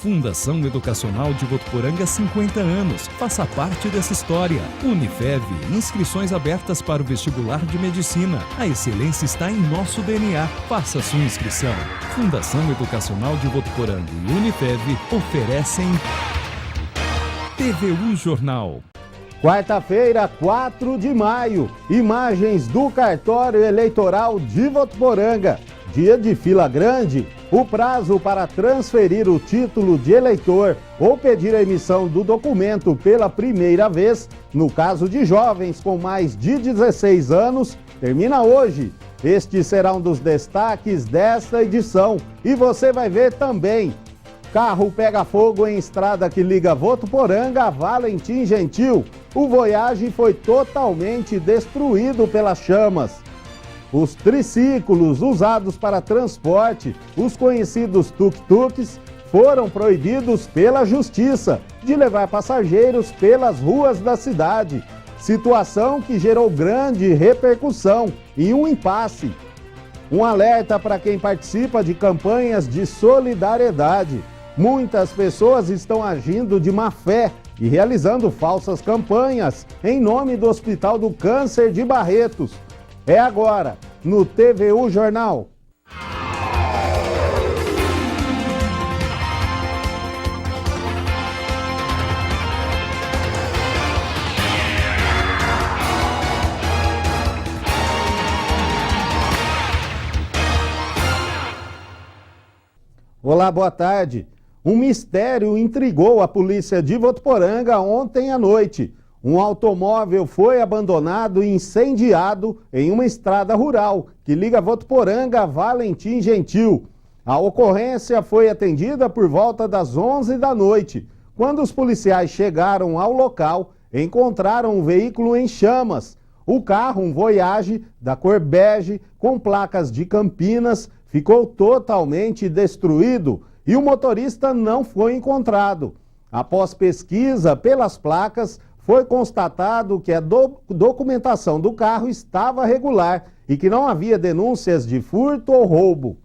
Fundação Educacional de Votuporanga, 50 anos. Faça parte dessa história. Unifev, inscrições abertas para o vestibular de medicina. A excelência está em nosso DNA. Faça sua inscrição. Fundação Educacional de Votuporanga e Unifev oferecem TVU Jornal. Quarta-feira, 4 de maio, imagens do cartório eleitoral de Votuporanga. Dia de fila grande, o prazo para transferir o título de eleitor ou pedir a emissão do documento pela primeira vez, no caso de jovens com mais de 16 anos, termina hoje. Este será um dos destaques desta edição e você vai ver também. Carro pega fogo em estrada que liga Votuporanga a Valentim Gentil. O Voyage foi totalmente destruído pelas chamas. Os triciclos usados para transporte, os conhecidos tuk-tuks, foram proibidos pela Justiça de levar passageiros pelas ruas da cidade. Situação que gerou grande repercussão e um impasse. Um alerta para quem participa de campanhas de solidariedade. Muitas pessoas estão agindo de má fé e realizando falsas campanhas em nome do Hospital do Câncer de Barretos. É agora, no TVU Jornal. Olá, boa tarde. Um mistério intrigou a polícia de Votuporanga ontem à noite. Um automóvel foi abandonado e incendiado em uma estrada rural que liga Votuporanga a Valentim Gentil. A ocorrência foi atendida por volta das 11 da noite. Quando os policiais chegaram ao local, encontraram um veículo em chamas. O carro, um Voyage da cor bege, com placas de Campinas, ficou totalmente destruído e o motorista não foi encontrado. Após pesquisa pelas placas, foi constatado que a documentação do carro estava regular e que não havia denúncias de furto ou roubo.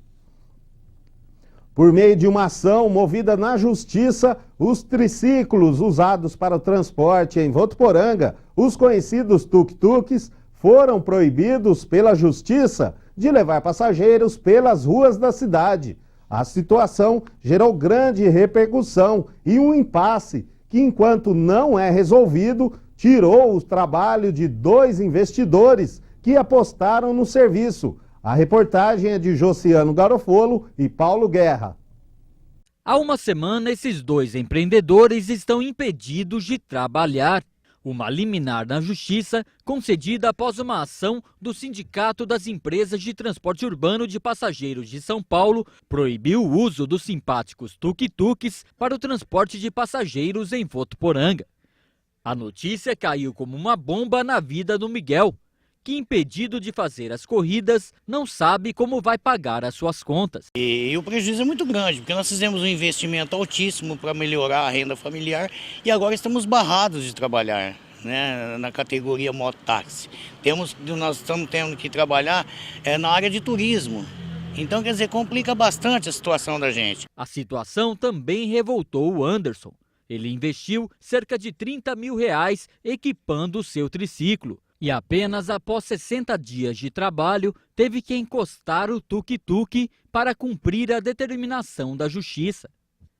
Por meio de uma ação movida na Justiça, os triciclos usados para o transporte em Votuporanga, os conhecidos tuk-tuks, foram proibidos pela Justiça de levar passageiros pelas ruas da cidade. A situação gerou grande repercussão e um impasse que, enquanto não é resolvido, tirou o trabalho de 2 investidores que apostaram no serviço. A reportagem é de Josiano Garofolo e Paulo Guerra. Há uma semana, esses 2 empreendedores estão impedidos de trabalhar. Uma liminar na Justiça, concedida após uma ação do Sindicato das Empresas de Transporte Urbano de Passageiros de São Paulo, proibiu o uso dos simpáticos tuk-tuks para o transporte de passageiros em Votuporanga. A notícia caiu como uma bomba na vida do Miguel, que, impedido de fazer as corridas, não sabe como vai pagar as suas contas. E o prejuízo é muito grande, porque nós fizemos um investimento altíssimo para melhorar a renda familiar e agora estamos barrados de trabalhar, né, na categoria mototáxi. Nós estamos tendo que trabalhar na área de turismo. Então, quer dizer, complica bastante a situação da gente. A situação também revoltou o Anderson. Ele investiu cerca de R$30 mil equipando o seu triciclo. E apenas após 60 dias de trabalho, teve que encostar o tuk-tuk para cumprir a determinação da Justiça.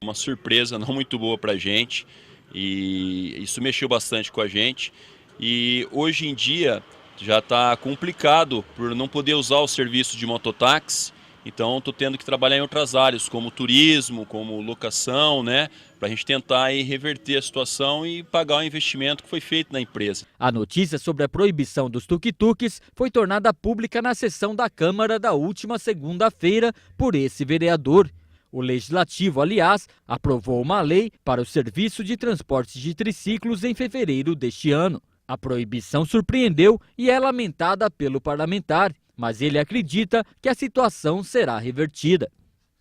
Uma surpresa não muito boa para a gente e isso mexeu bastante com a gente. E hoje em dia já está complicado por não poder usar o serviço de mototáxi. Então estou tendo que trabalhar em outras áreas, como turismo, como locação, né? Para a gente tentar aí reverter a situação e pagar o investimento que foi feito na empresa. A notícia sobre a proibição dos tuk-tuks foi tornada pública na sessão da Câmara da última segunda-feira por esse vereador. O Legislativo, aliás, aprovou uma lei para o serviço de transporte de triciclos em fevereiro deste ano. A proibição surpreendeu e é lamentada pelo parlamentar, mas ele acredita que a situação será revertida.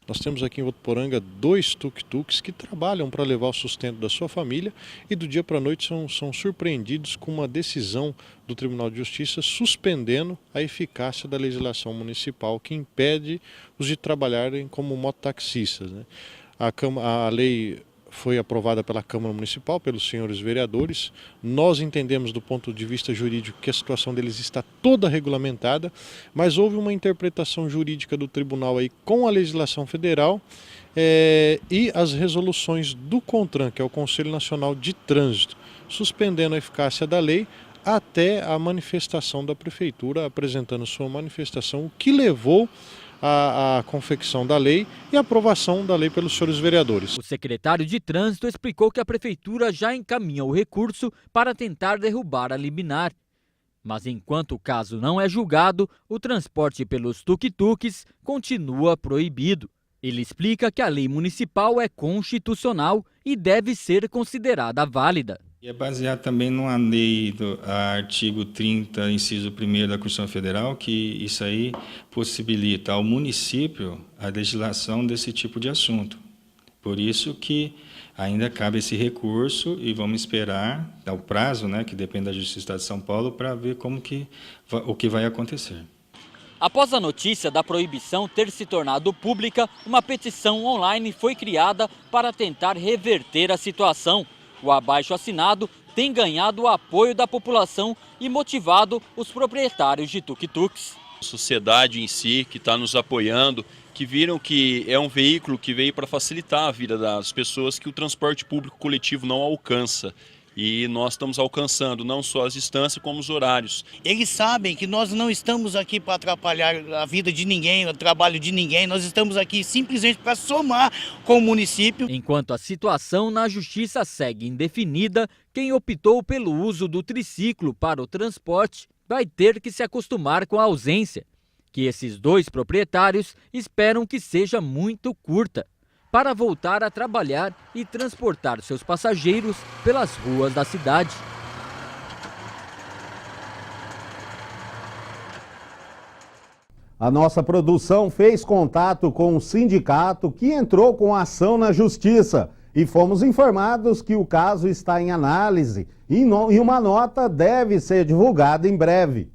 Nós temos aqui em Votuporanga 2 tuk-tuks que trabalham para levar o sustento da sua família e do dia para a noite são surpreendidos com uma decisão do Tribunal de Justiça suspendendo a eficácia da legislação municipal que impede os de trabalharem como mototaxistas, né? A lei foi aprovada pela Câmara Municipal, pelos senhores vereadores. Nós entendemos do ponto de vista jurídico que a situação deles está toda regulamentada, mas houve uma interpretação jurídica do tribunal aí com a legislação federal e as resoluções do CONTRAN, que é o Conselho Nacional de Trânsito, suspendendo a eficácia da lei até a manifestação da Prefeitura, apresentando sua manifestação, o que levou a confecção da lei e a aprovação da lei pelos senhores vereadores. O secretário de Trânsito explicou que a Prefeitura já encaminha o recurso para tentar derrubar a liminar. Mas enquanto o caso não é julgado, o transporte pelos tuk-tuks continua proibido. Ele explica que a lei municipal é constitucional e deve ser considerada válida. E é baseado também numa lei do artigo 30, inciso 1º da Constituição Federal, que isso aí possibilita ao município a legislação desse tipo de assunto. Por isso que ainda cabe esse recurso e vamos esperar o prazo, né, que depende da Justiça do Estado de São Paulo, para ver o que vai acontecer. Após a notícia da proibição ter se tornado pública, uma petição online foi criada para tentar reverter a situação. O abaixo-assinado tem ganhado o apoio da população e motivado os proprietários de tuk-tuks. A sociedade em si que está nos apoiando, que viram que é um veículo que veio para facilitar a vida das pessoas que o transporte público coletivo não alcança. E nós estamos alcançando não só as distâncias, como os horários. Eles sabem que nós não estamos aqui para atrapalhar a vida de ninguém, o trabalho de ninguém. Nós estamos aqui simplesmente para somar com o município. Enquanto a situação na Justiça segue indefinida, quem optou pelo uso do triciclo para o transporte vai ter que se acostumar com a ausência, que esses dois proprietários esperam que seja muito curta, para voltar a trabalhar e transportar seus passageiros pelas ruas da cidade. A nossa produção fez contato com o sindicato que entrou com ação na justiça e fomos informados que o caso está em análise e uma nota deve ser divulgada em breve.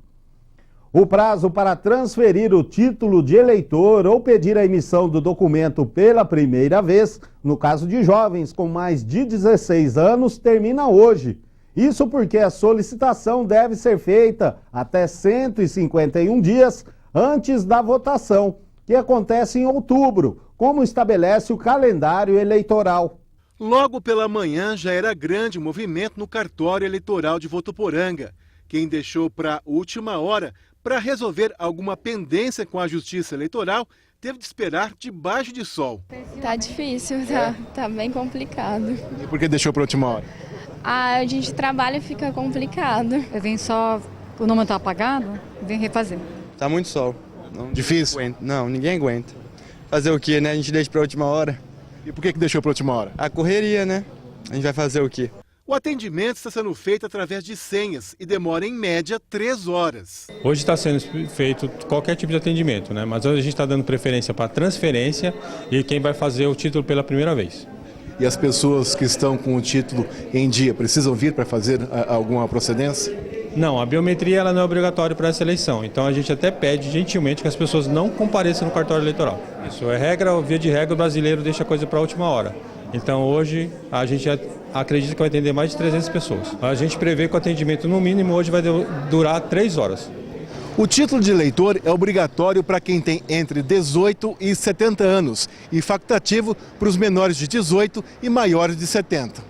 O prazo para transferir o título de eleitor ou pedir a emissão do documento pela primeira vez, no caso de jovens com mais de 16 anos, termina hoje. Isso porque a solicitação deve ser feita até 151 dias antes da votação, que acontece em outubro, como estabelece o calendário eleitoral. Logo pela manhã já era grande movimento no cartório eleitoral de Votuporanga. Quem deixou para a última hora para resolver alguma pendência com a Justiça Eleitoral teve de esperar debaixo de sol. Tá difícil, tá bem complicado. E por que deixou para a última hora? A gente trabalha e fica complicado. Eu venho só, o nome tá apagado, vem refazer. Tá muito sol. Difícil? Não, ninguém aguenta. Fazer o quê, né? A gente deixa para a última hora. E por que deixou para a última hora? A correria, né? A gente vai fazer o quê? O atendimento está sendo feito através de senhas e demora em média 3 horas. Hoje está sendo feito qualquer tipo de atendimento, né? Mas hoje a gente está dando preferência para transferência e quem vai fazer o título pela primeira vez. E as pessoas que estão com o título em dia precisam vir para fazer alguma procedência? Não, a biometria ela não é obrigatória para essa eleição. Então a gente até pede gentilmente que as pessoas não compareçam no cartório eleitoral. Isso é regra, via de regra, o brasileiro deixa a coisa para a última hora. Então hoje a gente acredita que vai atender mais de 300 pessoas. A gente prevê que o atendimento no mínimo hoje vai durar 3 horas. O título de eleitor é obrigatório para quem tem entre 18 e 70 anos e facultativo para os menores de 18 e maiores de 70.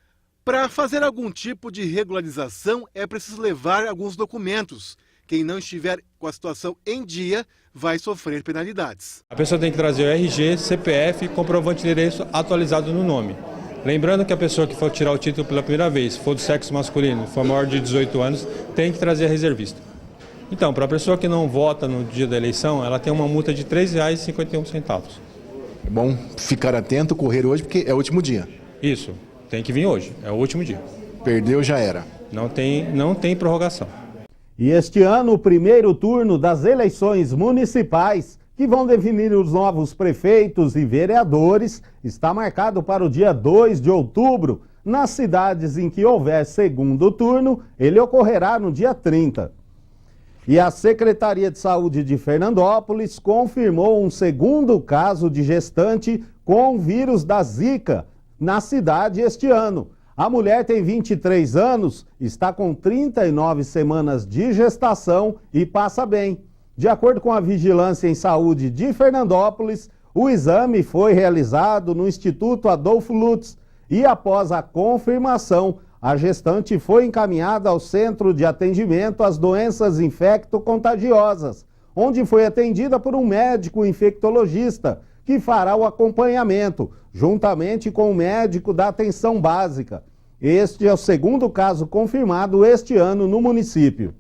Para fazer algum tipo de regularização é preciso levar alguns documentos. Quem não estiver com a situação em dia vai sofrer penalidades. A pessoa tem que trazer o RG, CPF e comprovante de endereço atualizado no nome. Lembrando que a pessoa que for tirar o título pela primeira vez, for do sexo masculino, for maior de 18 anos, tem que trazer a reservista. Então, para a pessoa que não vota no dia da eleição, ela tem uma multa de R$ 3,51. É bom ficar atento, correr hoje, porque é o último dia. Isso, tem que vir hoje, é o último dia. Perdeu, já era. Não tem prorrogação. E este ano, o primeiro turno das eleições municipais, que vão definir os novos prefeitos e vereadores, está marcado para o dia 2 de outubro. Nas cidades em que houver segundo turno, ele ocorrerá no dia 30. E a Secretaria de Saúde de Fernandópolis confirmou um segundo caso de gestante com o vírus da Zika na cidade este ano. A mulher tem 23 anos, está com 39 semanas de gestação e passa bem. De acordo com a Vigilância em Saúde de Fernandópolis, o exame foi realizado no Instituto Adolfo Lutz e, após a confirmação, a gestante foi encaminhada ao Centro de Atendimento às Doenças Infecto-Contagiosas, onde foi atendida por um médico infectologista, que fará o acompanhamento, juntamente com o médico da atenção básica. Este é o segundo caso confirmado este ano no município.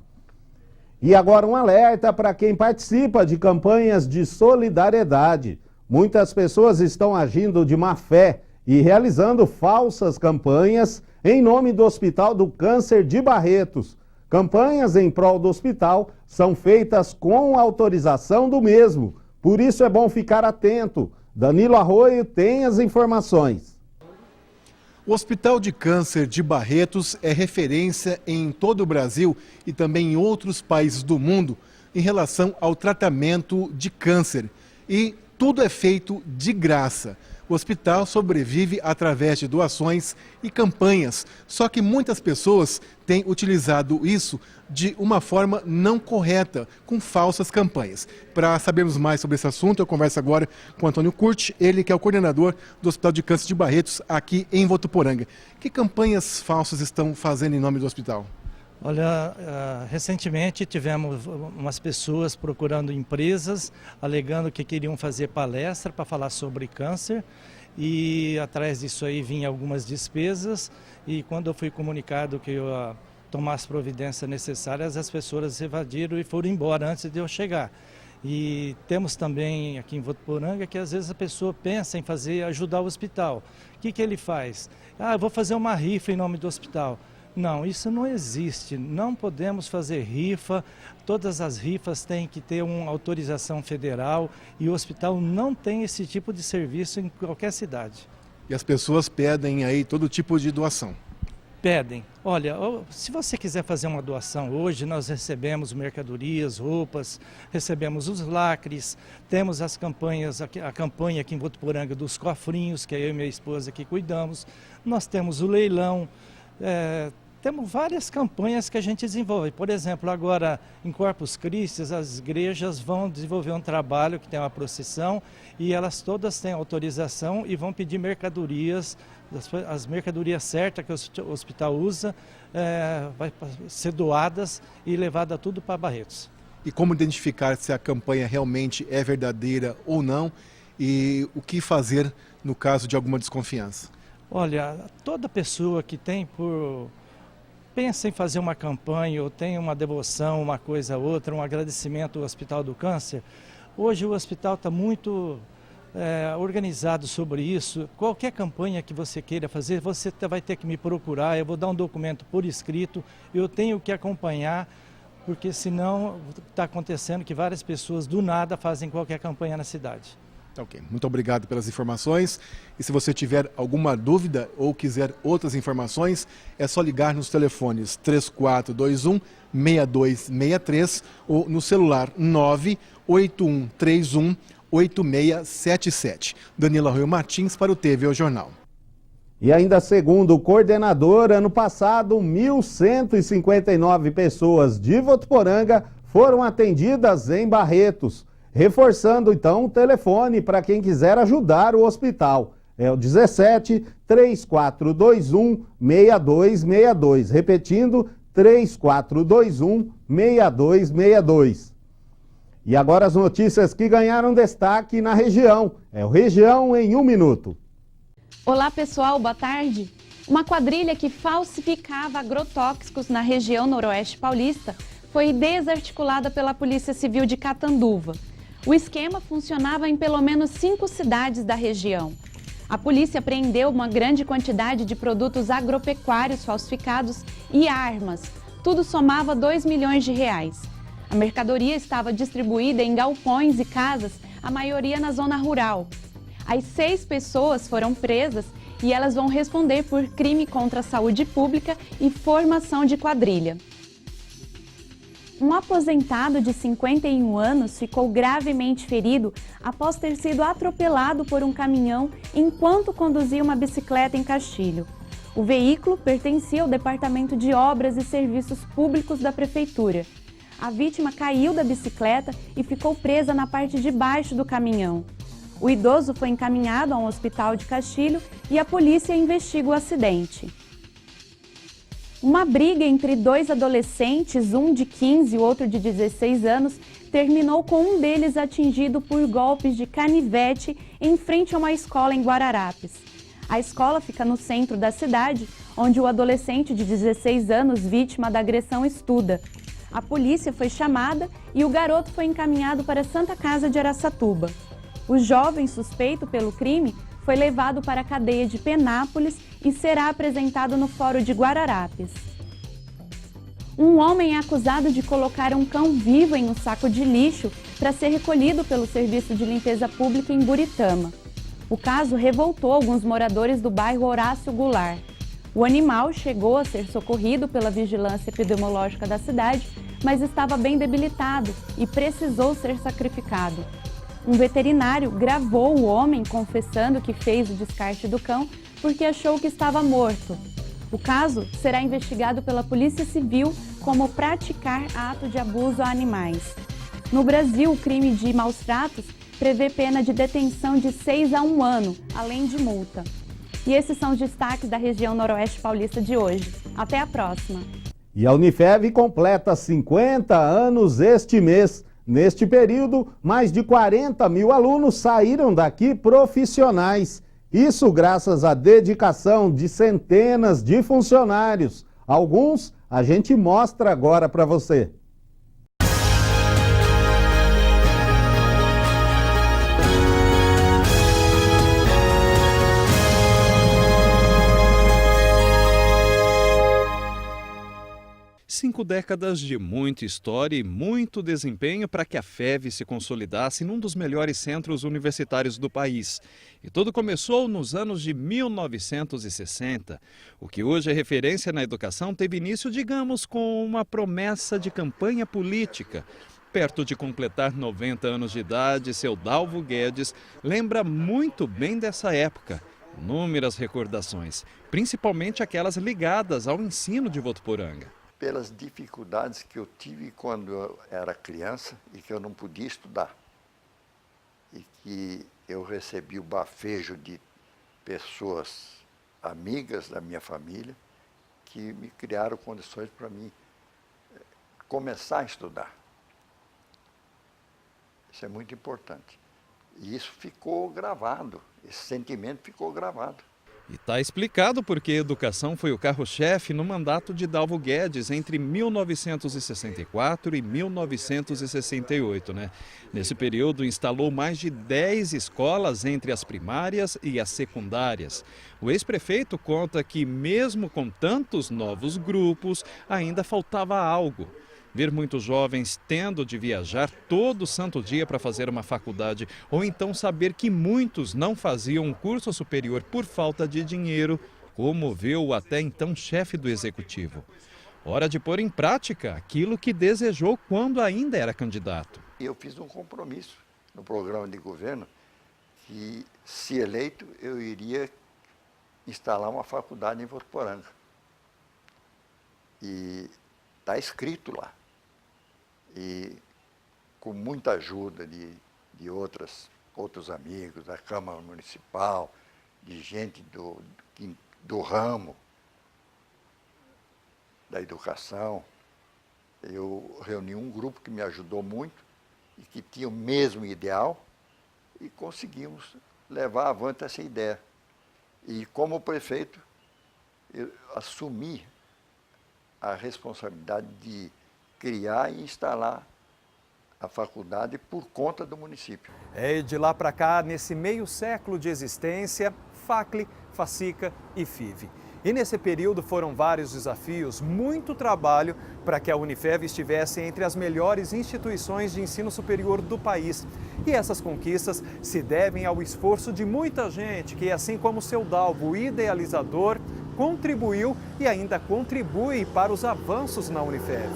E agora um alerta para quem participa de campanhas de solidariedade. Muitas pessoas estão agindo de má fé e realizando falsas campanhas em nome do Hospital do Câncer de Barretos. Campanhas em prol do hospital são feitas com autorização do mesmo. Por isso é bom ficar atento. Danilo Arroio tem as informações. O Hospital de Câncer de Barretos é referência em todo o Brasil e também em outros países do mundo em relação ao tratamento de câncer. E tudo é feito de graça. O hospital sobrevive através de doações e campanhas, só que muitas pessoas têm utilizado isso de uma forma não correta, com falsas campanhas. Para sabermos mais sobre esse assunto, eu converso agora com Antônio Curti, ele que é o coordenador do Hospital de Câncer de Barretos, aqui em Votuporanga. Que campanhas falsas estão fazendo em nome do hospital? Olha, recentemente tivemos umas pessoas procurando empresas, alegando que queriam fazer palestra para falar sobre câncer e atrás disso aí vinha algumas despesas e quando eu fui comunicado que eu tomar as providências necessárias, as pessoas evadiram e foram embora antes de eu chegar. E temos também aqui em Votuporanga que às vezes a pessoa pensa em ajudar o hospital. O que ele faz? Eu vou fazer uma rifa em nome do hospital. Não, isso não existe, não podemos fazer rifa, todas as rifas têm que ter uma autorização federal e o hospital não tem esse tipo de serviço em qualquer cidade. E as pessoas pedem aí todo tipo de doação? Pedem. Olha, se você quiser fazer uma doação hoje, nós recebemos mercadorias, roupas, recebemos os lacres, temos as campanhas, a campanha aqui em Votuporanga dos cofrinhos, que eu e minha esposa que cuidamos, nós temos o leilão, temos várias campanhas que a gente desenvolve. Por exemplo, agora em Corpus Christi, as igrejas vão desenvolver um trabalho que tem uma procissão e elas todas têm autorização e vão pedir mercadorias, as mercadorias certas que o hospital usa, vai ser doadas e levada tudo para Barretos. E como identificar se a campanha realmente é verdadeira ou não e o que fazer no caso de alguma desconfiança? Olha, toda pessoa que pensa em fazer uma campanha ou tem uma devoção, uma coisa ou outra, um agradecimento ao Hospital do Câncer, hoje o hospital está muito organizado sobre isso. Qualquer campanha que você queira fazer, você vai ter que me procurar, eu vou dar um documento por escrito, eu tenho que acompanhar, porque senão está acontecendo que várias pessoas do nada fazem qualquer campanha na cidade. Ok, muito obrigado pelas informações. E se você tiver alguma dúvida ou quiser outras informações, é só ligar nos telefones 3421-6263 ou no celular 98131-8677. Danilo Arroio Martins para o TV Jornal. E ainda segundo o coordenador, ano passado 1.159 pessoas de Votuporanga foram atendidas em Barretos. Reforçando, então, o telefone para quem quiser ajudar o hospital. É o 17 3421 6262. Repetindo, 3421 6262. E agora as notícias que ganharam destaque na região. É o Região em 1 minuto. Olá, pessoal, boa tarde. Uma quadrilha que falsificava agrotóxicos na região noroeste paulista foi desarticulada pela Polícia Civil de Catanduva. O esquema funcionava em pelo menos 5 cidades da região. A polícia apreendeu uma grande quantidade de produtos agropecuários falsificados e armas. Tudo somava R$2 milhões. A mercadoria estava distribuída em galpões e casas, a maioria na zona rural. As 6 pessoas foram presas e elas vão responder por crime contra a saúde pública e formação de quadrilha. Um aposentado de 51 anos ficou gravemente ferido após ter sido atropelado por um caminhão enquanto conduzia uma bicicleta em Castilho. O veículo pertencia ao Departamento de Obras e Serviços Públicos da Prefeitura. A vítima caiu da bicicleta e ficou presa na parte de baixo do caminhão. O idoso foi encaminhado a um hospital de Castilho e a polícia investiga o acidente. Uma briga entre dois adolescentes, um de 15 e outro de 16 anos, terminou com um deles atingido por golpes de canivete em frente a uma escola em Guararapes. A escola fica no centro da cidade, onde o adolescente de 16 anos, vítima da agressão, estuda. A polícia foi chamada e o garoto foi encaminhado para a Santa Casa de Araçatuba. O jovem suspeito pelo crime foi levado para a cadeia de Penápolis e será apresentado no Fórum de Guararapes. Um homem é acusado de colocar um cão vivo em um saco de lixo para ser recolhido pelo Serviço de Limpeza Pública em Buritama. O caso revoltou alguns moradores do bairro Horácio Goulart. O animal chegou a ser socorrido pela vigilância epidemiológica da cidade, mas estava bem debilitado e precisou ser sacrificado. Um veterinário gravou o homem confessando que fez o descarte do cão porque achou que estava morto. O caso será investigado pela Polícia Civil como praticar ato de abuso a animais. No Brasil, o crime de maus-tratos prevê pena de detenção de 6 a 1 ano, além de multa. E esses são os destaques da região Noroeste Paulista de hoje. Até a próxima! E a Unifev completa 50 anos este mês. Neste período, mais de 40 mil alunos saíram daqui profissionais. Isso graças à dedicação de centenas de funcionários. Alguns a gente mostra agora para você. Cinco décadas de muita história e muito desempenho para que a FEV se consolidasse num dos melhores centros universitários do país. E tudo começou nos anos de 1960. O que hoje é referência na educação teve início, digamos, com uma promessa de campanha política. Perto de completar 90 anos de idade, seu Dalvo Guedes lembra muito bem dessa época. Inúmeras recordações, principalmente aquelas ligadas ao ensino de Votuporanga. Pelas dificuldades que eu tive quando eu era criança e que eu não podia estudar. E que eu recebi o bafejo de pessoas amigas da minha família que me criaram condições para mim começar a estudar. Isso é muito importante. E isso ficou gravado, esse sentimento ficou gravado. E está explicado porque a educação foi o carro-chefe no mandato de Dalvo Guedes entre 1964 e 1968, né? Nesse período, instalou mais de 10 escolas entre as primárias e as secundárias. O ex-prefeito conta que, mesmo com tantos novos grupos, ainda faltava algo. Ver muitos jovens tendo de viajar todo santo dia para fazer uma faculdade, ou então saber que muitos não faziam um curso superior por falta de dinheiro, comoveu o até então chefe do executivo. Hora de pôr em prática aquilo que desejou quando ainda era candidato. Eu fiz um compromisso no programa de governo que, se eleito, eu iria instalar uma faculdade em Votuporanga. E está escrito lá. E com muita ajuda de outros amigos, da Câmara Municipal, de gente do ramo da educação, eu reuni um grupo que me ajudou muito e que tinha o mesmo ideal e conseguimos levar avante essa ideia. E como prefeito, eu assumi a responsabilidade de criar e instalar a faculdade por conta do município. E de lá para cá, nesse meio século de existência, FACLI, FACICA e FIV. E nesse período foram vários desafios, muito trabalho para que a Unifev estivesse entre as melhores instituições de ensino superior do país. E essas conquistas se devem ao esforço de muita gente que, assim como seu Dalvo, o idealizador, contribuiu e ainda contribui para os avanços na Unifev.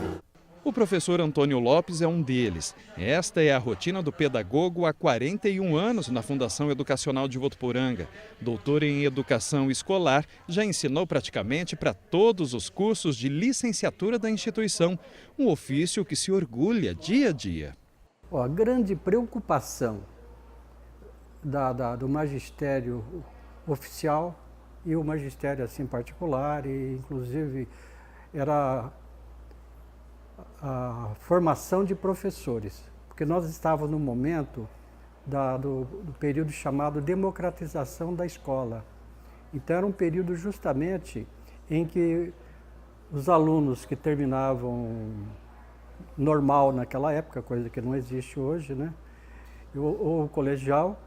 O professor Antônio Lopes é um deles. Esta é a rotina do pedagogo há 41 anos na Fundação Educacional de Votuporanga. Doutor em Educação Escolar, já ensinou praticamente para todos os cursos de licenciatura da instituição. Um ofício que se orgulha dia a dia. A grande preocupação do magistério oficial e o magistério assim particular, e inclusive era a formação de professores, porque nós estávamos no momento do período chamado democratização da escola. Então era um período justamente em que os alunos que terminavam normal naquela época, coisa que não existe hoje, né? Ou colegial,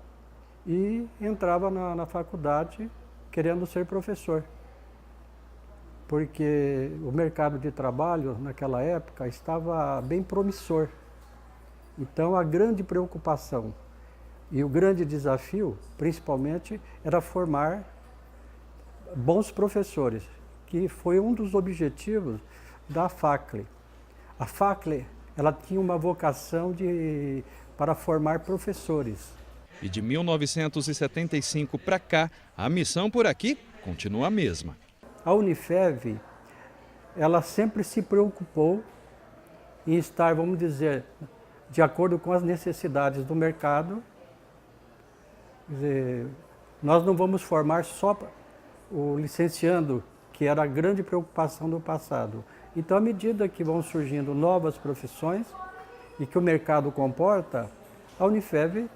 e entrava na faculdade querendo ser professor. Porque o mercado de trabalho naquela época estava bem promissor. Então a grande preocupação e o grande desafio, principalmente, era formar bons professores, que foi um dos objetivos da FACLE. A FACLE, ela tinha uma vocação para formar professores. E de 1975 para cá, a missão por aqui continua a mesma. A Unifev, ela sempre se preocupou em estar, vamos dizer, de acordo com as necessidades do mercado. Quer dizer, nós não vamos formar só o licenciando, que era a grande preocupação do passado. Então, à medida que vão surgindo novas profissões e que o mercado comporta, a Unifev,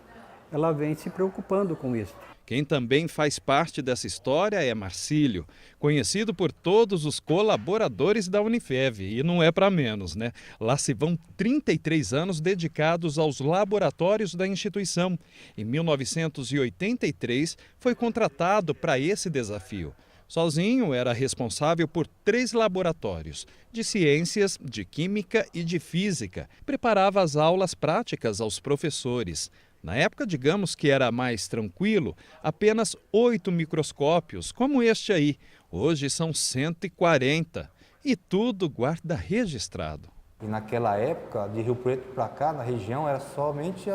ela vem se preocupando com isso. Quem também faz parte dessa história é Marcílio, conhecido por todos os colaboradores da Unifev, e não é para menos, né? Lá se vão 33 anos dedicados aos laboratórios da instituição. Em 1983, foi contratado para esse desafio. Sozinho, era responsável por 3 laboratórios, de ciências, de química e de física. Preparava as aulas práticas aos professores. Na época, digamos que era mais tranquilo, apenas 8 microscópios, como este aí. Hoje são 140. E tudo guarda registrado. E naquela época, de Rio Preto para cá, na região, era somente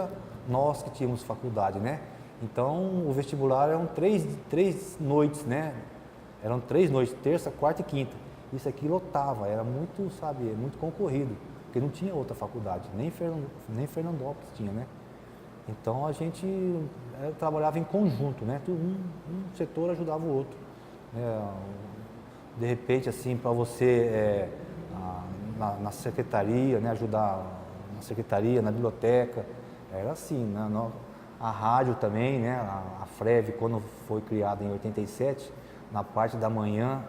nós que tínhamos faculdade, né? Então, o vestibular eram três noites, né? Eram 3 noites, terça, quarta e quinta. Isso aqui lotava, era muito, sabe, muito concorrido, porque não tinha outra faculdade, nem Fernandópolis tinha, né? Então a gente trabalhava em conjunto, né? Um setor ajudava o outro. De repente, assim, para você na secretaria, né? Ajudar na secretaria, na biblioteca, era assim, né? A rádio também, né? A FREV, quando foi criada em 87, na parte da manhã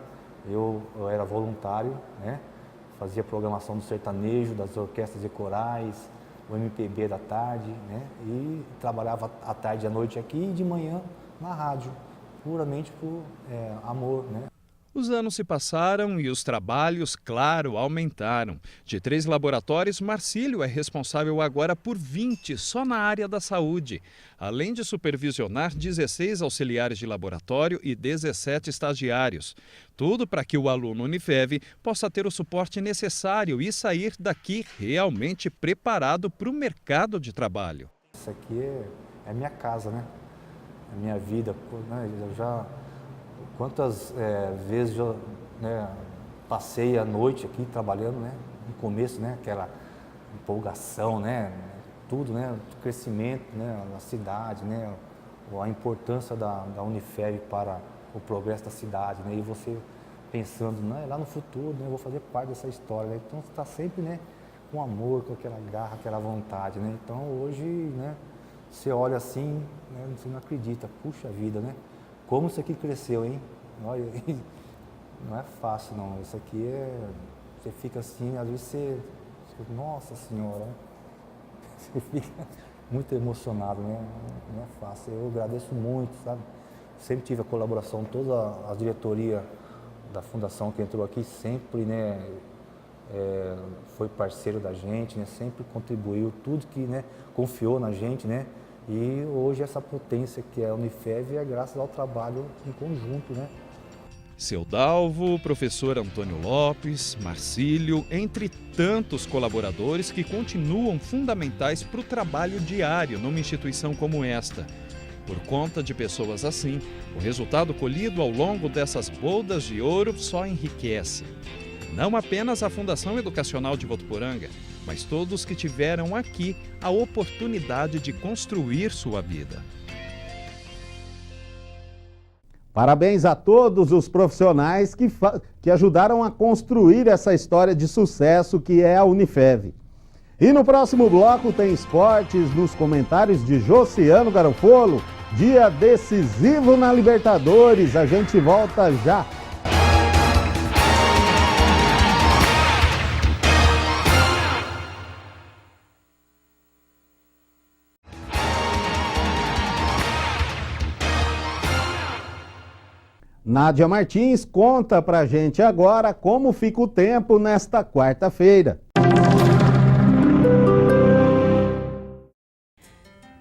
eu era voluntário, né? Fazia programação do sertanejo, das orquestras e corais, o MPB da tarde, né? E trabalhava à tarde e à noite aqui e de manhã na rádio, puramente por amor, né? Os anos se passaram e os trabalhos, claro, aumentaram. De 3 laboratórios, Marcílio é responsável agora por 20 só na área da saúde, além de supervisionar 16 auxiliares de laboratório e 17 estagiários. Tudo para que o aluno Unifev possa ter o suporte necessário e sair daqui realmente preparado para o mercado de trabalho. Isso aqui é minha casa, né? É minha vida, né? Eu já... Quantas vezes eu passei a noite aqui trabalhando, né? No começo, né? Aquela empolgação, né? Tudo, né? O crescimento, né? Na cidade, né? A importância da Unifev para o progresso da cidade, né? E você pensando, né? Lá no futuro, né? Eu vou fazer parte dessa história, né? Então você está sempre, né? Com amor, com aquela garra, aquela vontade, né? Então hoje, né? Você olha assim, né? Você não acredita, puxa vida, né? Como isso aqui cresceu, hein? Olha, não é fácil, não. Isso aqui você fica assim, às vezes você nossa Senhora, você fica muito emocionado, né? Não é fácil. Eu agradeço muito, sabe? Sempre tive a colaboração, toda a diretoria da fundação que entrou aqui, sempre, né? Foi parceiro da gente, né? Sempre contribuiu, tudo que, né? Confiou na gente, né? E hoje essa potência que é a Unifev é graças ao trabalho em conjunto, né? Seu Dalvo, professor Antônio Lopes, Marcílio, entre tantos colaboradores que continuam fundamentais para o trabalho diário numa instituição como esta. Por conta de pessoas assim, o resultado colhido ao longo dessas bodas de ouro só enriquece. Não apenas a Fundação Educacional de Votuporanga, mas todos que tiveram aqui a oportunidade de construir sua vida. Parabéns a todos os profissionais que ajudaram a construir essa história de sucesso que é a Unifev. E no próximo bloco tem esportes nos comentários de Josiano Garofolo. Dia decisivo na Libertadores. A gente volta já. Nádia Martins conta pra gente agora como fica o tempo nesta quarta-feira.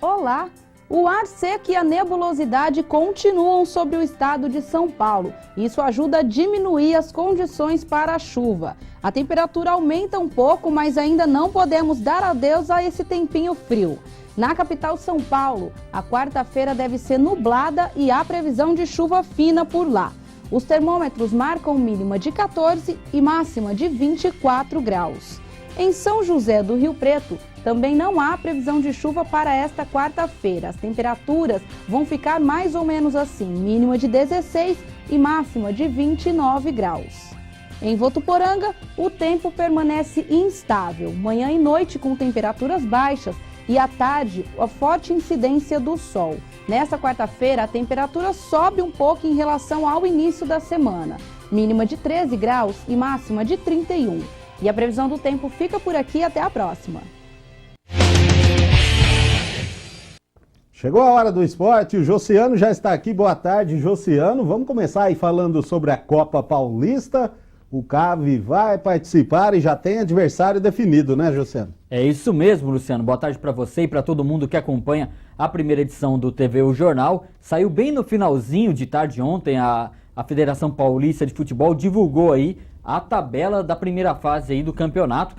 Olá! O ar seco e a nebulosidade continuam sobre o estado de São Paulo. Isso ajuda a diminuir as condições para a chuva. A temperatura aumenta um pouco, mas ainda não podemos dar adeus a esse tempinho frio. Na capital São Paulo, a quarta-feira deve ser nublada e há previsão de chuva fina por lá. Os termômetros marcam mínima de 14 e máxima de 24 graus. Em São José do Rio Preto, também não há previsão de chuva para esta quarta-feira. As temperaturas vão ficar mais ou menos assim, mínima de 16 e máxima de 29 graus. Em Votuporanga, o tempo permanece instável, manhã e noite com temperaturas baixas e à tarde a forte incidência do sol. Nesta quarta-feira, a temperatura sobe um pouco em relação ao início da semana, mínima de 13 graus e máxima de 31. E a previsão do tempo fica por aqui, até a próxima. Chegou a hora do esporte, o Josiano já está aqui. Boa tarde, Josiano. Vamos começar aí falando sobre a Copa Paulista. O CAV vai participar e já tem adversário definido, né, Josiano? É isso mesmo, Luciano. Boa tarde para você e para todo mundo que acompanha a primeira edição do TV O Jornal. Saiu bem no finalzinho de tarde ontem, a Federação Paulista de Futebol divulgou aí a tabela da primeira fase aí do campeonato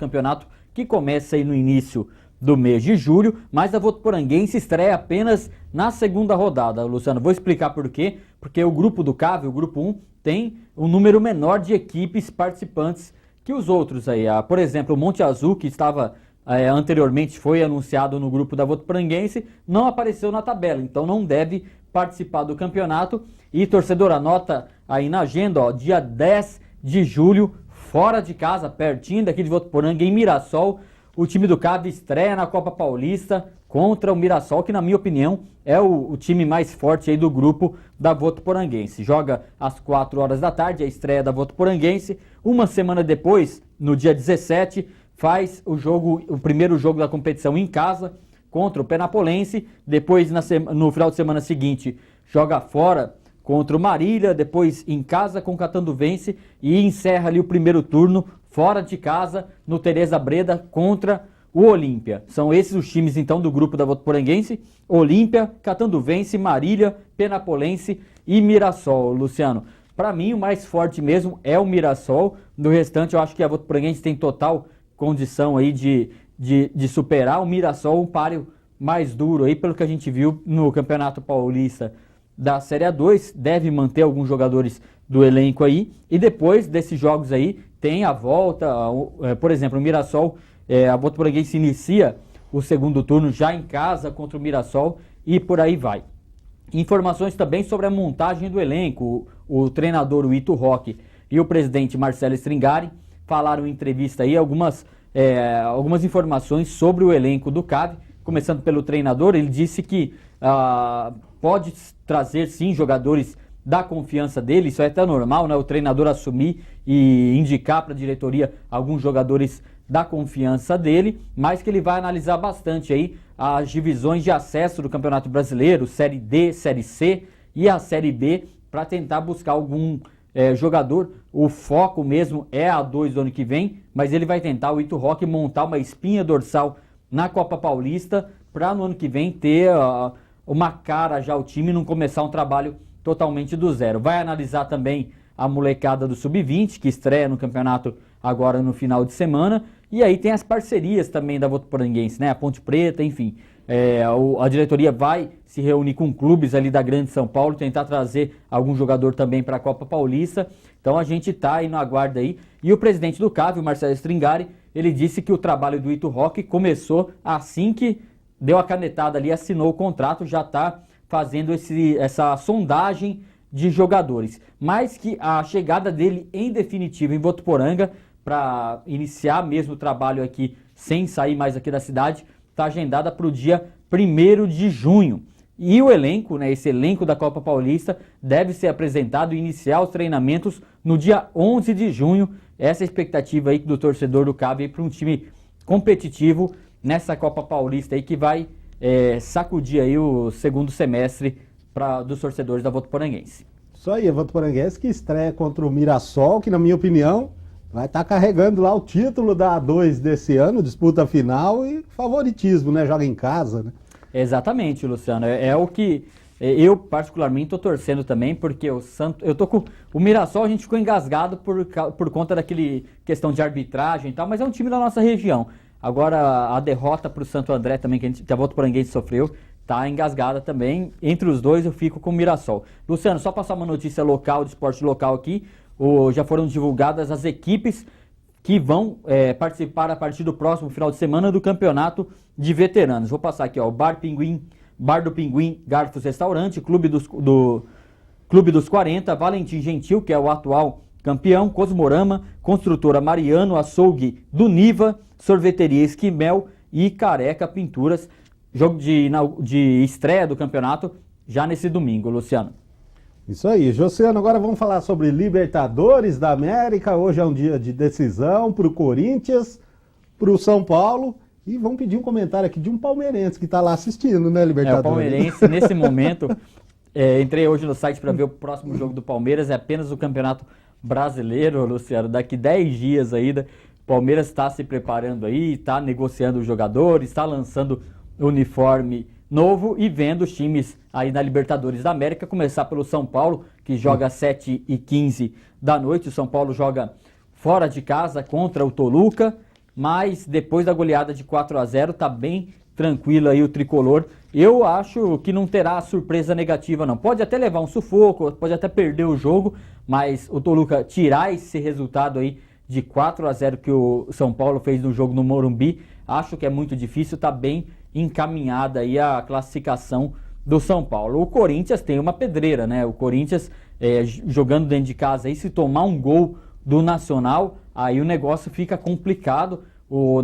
que começa aí no início do mês de julho, mas a Votuporanguense estreia apenas na segunda rodada, Luciano. Vou explicar por quê. Porque o grupo do CAV, o grupo 1, tem um número menor de equipes participantes que os outros aí. Por exemplo, o Monte Azul, que estava anteriormente, foi anunciado no grupo da Votuporanguense, não apareceu na tabela, então não deve participar do campeonato. E torcedor, anota aí na agenda, ó, dia 10 de julho, fora de casa, pertinho daqui de Votuporanga, em Mirassol, o time do CAV estreia na Copa Paulista contra o Mirassol, que na minha opinião é o time mais forte aí do grupo da Votuporanguense. Joga às 4 horas da tarde, a estreia da Votuporanguense. Uma semana depois, no dia 17, faz o primeiro jogo da competição em casa contra o Penapolense. Depois, no final de semana seguinte, joga fora contra o Marília, depois em casa com o Catanduvense e encerra ali o primeiro turno fora de casa no Teresa Breda contra o Olímpia. São esses os times então do grupo da Votuporanguense: Olímpia, Catanduvense, Marília, Penapolense e Mirassol. Luciano, para mim o mais forte mesmo é o Mirassol. Do restante eu acho que a Votuporanguense tem total condição aí de superar o Mirassol, um páreo mais duro aí, pelo que a gente viu no Campeonato Paulista da Série A2, deve manter alguns jogadores do elenco aí, e depois desses jogos aí tem a volta, por exemplo, o Mirassol, a Votuporanguense inicia o segundo turno já em casa contra o Mirassol e por aí vai. Informações também sobre a montagem do elenco. O treinador, o Ito Roque, e o presidente Marcelo Stringari falaram em entrevista aí algumas informações sobre o elenco do CAV. Começando pelo treinador, ele disse que pode trazer sim jogadores da confiança dele, isso é até normal, né? O treinador assumir e indicar para a diretoria alguns jogadores da confiança dele, mas que ele vai analisar bastante aí as divisões de acesso do Campeonato Brasileiro, Série D, Série C e a Série B, para tentar buscar algum jogador. O foco mesmo é a A2 do ano que vem, mas ele vai tentar, o Ito Roque, montar uma espinha dorsal na Copa Paulista para no ano que vem ter uma cara já o time e não começar um trabalho totalmente do zero. Vai analisar também a molecada do Sub-20, que estreia no campeonato agora no final de semana. E aí tem as parcerias também da Votuporanguense, né? A Ponte Preta, enfim. A diretoria vai se reunir com clubes ali da Grande São Paulo, tentar trazer algum jogador também para a Copa Paulista. Então a gente está aí no aguardo aí. E o presidente do CAV, o Marcelo Stringari, ele disse que o trabalho do Ito Rock começou assim que deu a canetada ali, assinou o contrato, já está fazendo essa sondagem de jogadores. Mas que a chegada dele em definitivo em Votuporanga, para iniciar mesmo o trabalho aqui sem sair mais aqui da cidade, está agendada para o dia 1º de junho. E o elenco, né, esse elenco da Copa Paulista, deve ser apresentado e iniciar os treinamentos no dia 11 de junho. Essa é a expectativa aí do torcedor do CAV para um time competitivo nessa Copa Paulista aí que vai sacudir aí o segundo semestre dos torcedores da Votuporanguense. Isso aí, a Votuporanguense que estreia contra o Mirassol, que na minha opinião vai estar carregando lá o título da A2 desse ano, disputa final e favoritismo, né? Joga em casa, né? Exatamente, Luciano. É o que eu particularmente estou torcendo também, porque eu tô com o Mirassol, a gente ficou engasgado por conta daquele questão de arbitragem e tal, mas é um time da nossa região. Agora a derrota para o Santo André também, que a Votuporanguense sofreu, tá engasgada também. Entre os dois eu fico com o Mirassol. Luciano, só passar uma notícia local, de esporte local aqui. Já foram divulgadas as equipes que vão participar a partir do próximo final de semana do campeonato de veteranos. Vou passar aqui, ó, o Bar do Pinguim, Garfos Restaurante, Clube dos 40, Valentim Gentil, que é o atual campeão, Cosmorama, Construtora Mariano, Açougue do Niva, Sorveteria Esquimel e Careca Pinturas. Jogo de estreia do campeonato já nesse domingo, Luciano. Isso aí, Josiano, agora vamos falar sobre Libertadores da América. Hoje é um dia de decisão para o Corinthians, para o São Paulo. E vamos pedir um comentário aqui de um palmeirense que está lá assistindo, né, Libertadores? O palmeirense, nesse momento, entrei hoje no site para ver o próximo jogo do Palmeiras, é apenas o Campeonato Brasileiro, Luciano. Daqui 10 dias ainda, o Palmeiras está se preparando aí, está negociando os jogadores, está lançando uniforme novo e vendo os times aí na Libertadores da América, começar pelo São Paulo, que joga às 7h15 da noite. O São Paulo joga fora de casa contra o Toluca, mas depois da goleada de 4-0, tá bem tranquilo aí o tricolor. Eu acho que não terá surpresa negativa não. Pode até levar um sufoco, pode até perder o jogo, mas o Toluca tirar esse resultado aí de 4-0 que o São Paulo fez no jogo no Morumbi, acho que é muito difícil, tá bem encaminhada aí a classificação do São Paulo. O Corinthians tem uma pedreira, né? O Corinthians jogando dentro de casa aí, se tomar um gol do Nacional, aí o negócio fica complicado. O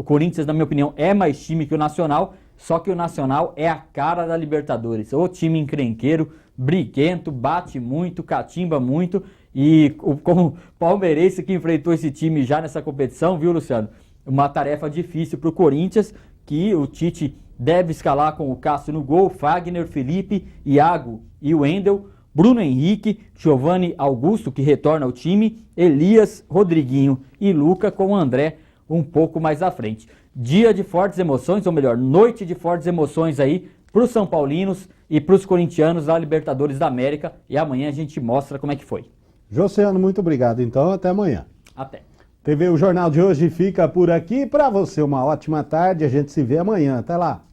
Corinthians, na minha opinião, é mais time que o Nacional, só que o Nacional é a cara da Libertadores. O time encrenqueiro, briguento, bate muito, catimba muito, e como palmeirense que enfrentou esse time já nessa competição, viu, Luciano? Uma tarefa difícil para o Corinthians, que o Tite deve escalar com o Cássio no gol, Fagner, Felipe, Iago e Wendel, Bruno Henrique, Giovanni Augusto, que retorna ao time, Elias, Rodriguinho e Luca, com o André um pouco mais à frente. Dia de fortes emoções, ou melhor, noite de fortes emoções aí para os São Paulinos e para os corintianos da Libertadores da América, e amanhã a gente mostra como é que foi. Josiano, muito obrigado. Então, até amanhã. Até. TV O Jornal de hoje fica por aqui. Para você, uma ótima tarde. A gente se vê amanhã. Até lá.